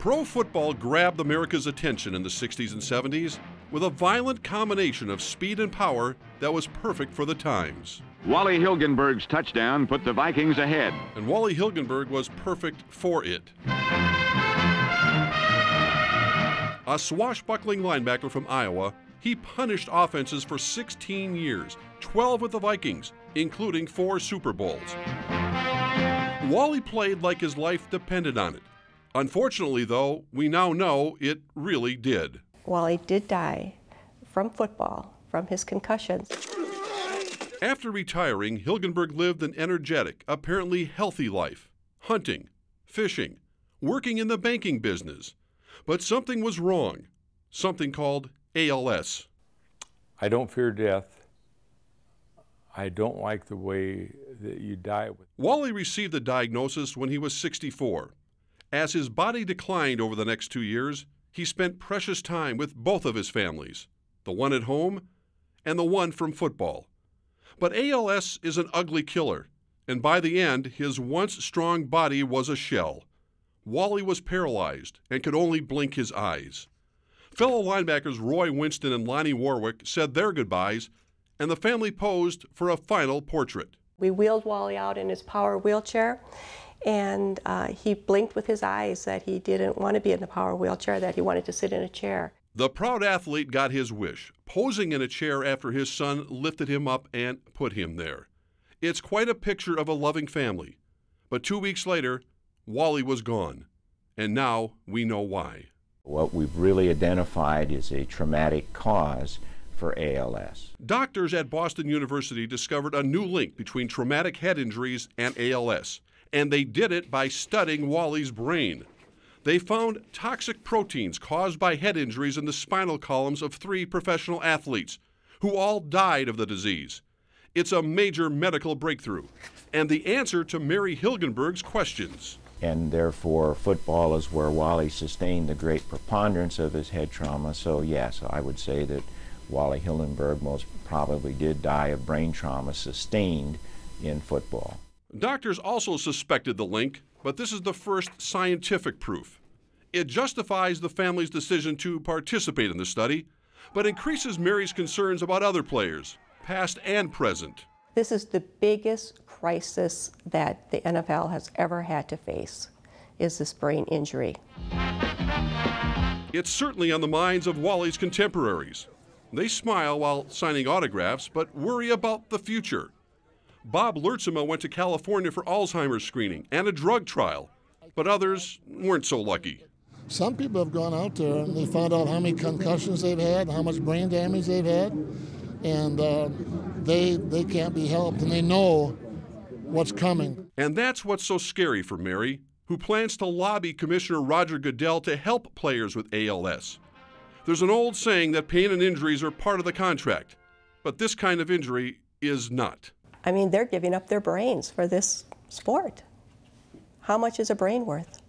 Pro football grabbed America's attention in the 60s and 70s with a violent combination of speed and power that was perfect for the times. Wally Hilgenberg's touchdown put the Vikings ahead. And Wally Hilgenberg was perfect for it. A swashbuckling linebacker from Iowa, he punished offenses for 16 years, 12 with the Vikings, including 4 Super Bowls. Wally played like his life depended on it. Unfortunately, though, we now know it really did. Wally did die from football, from his concussions. After retiring, Hilgenberg lived an energetic, apparently healthy life, hunting, fishing, working in the banking business. But something was wrong, something called ALS. I don't fear death. I don't like the way that you die. Wally received the diagnosis when he was 64. As his body declined over the next 2 years, he spent precious time with both of his families, the one at home and the one from football. But ALS is an ugly killer, and by the end, his once strong body was a shell. Wally was paralyzed and could only blink his eyes. Fellow linebackers Roy Winston and Lonnie Warwick said their goodbyes, and the family posed for a final portrait. We wheeled Wally out in his power wheelchair, and he blinked with his eyes that he didn't want to be in the power wheelchair, that he wanted to sit in a chair. The proud athlete got his wish, posing in a chair after his son lifted him up and put him there. It's quite a picture of a loving family. But 2 weeks later, Wally was gone, and now we know why. What we've really identified is a traumatic cause for ALS. Doctors at Boston University discovered a new link between traumatic head injuries and ALS, and they did it by studying Wally's brain. They found toxic proteins caused by head injuries in the spinal columns of 3 professional athletes, who all died of the disease. It's a major medical breakthrough, and the answer to Mary Hilgenberg's questions. And therefore, football is where Wally sustained the great preponderance of his head trauma. So yes, I would say that Wally Hilgenberg most probably did die of brain trauma sustained in football. Doctors also suspected the link, but this is the first scientific proof. It justifies the family's decision to participate in the study, but increases Mary's concerns about other players, past and present. This is the biggest crisis that the NFL has ever had to face, is this brain injury. It's certainly on the minds of Wally's contemporaries. They smile while signing autographs, but worry about the future. Bob Lertzema went to California for Alzheimer's screening and a drug trial, but others weren't so lucky. Some people have gone out there and they found out how many concussions they've had, how much brain damage they've had, and they can't be helped, and they know what's coming. And that's what's so scary for Mary, who plans to lobby Commissioner Roger Goodell to help players with ALS. There's an old saying that pain and injuries are part of the contract, but this kind of injury is not. I mean, they're giving up their brains for this sport. How much is a brain worth?